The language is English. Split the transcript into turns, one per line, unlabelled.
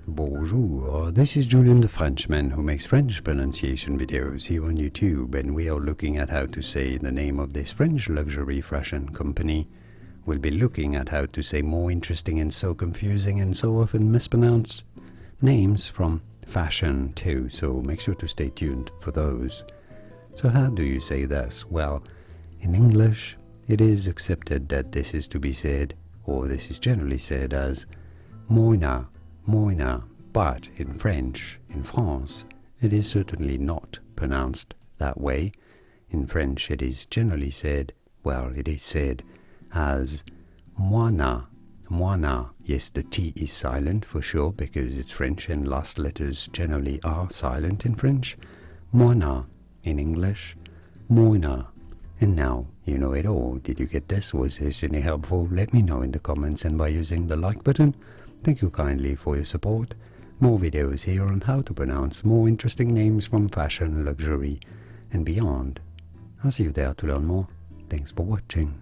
Bonjour, this is Julien the Frenchman who makes French pronunciation videos here on YouTube, and we are looking at how to say the name of this French luxury fashion company. We'll be looking at how to say more interesting and so confusing and so often mispronounced names from fashion too, so make sure to stay tuned for those. So how do you say this? Well, in English it is accepted that this is to be said, or this is generally said as Moynat, Moynat, but in French, in France, it is certainly not pronounced that way. In French it is generally said, well, it is said as Moynat, Moynat. Yes, the T is silent for sure because it's French and last letters generally are silent in French. Moynat in English, Moynat. And now you know it all. Did you get this? Was this any helpful? Let me know in the comments and by using the like button. Thank you kindly for your support. More videos here on how to pronounce more interesting names from fashion, luxury and beyond. I'll see you there to learn more. Thanks for watching.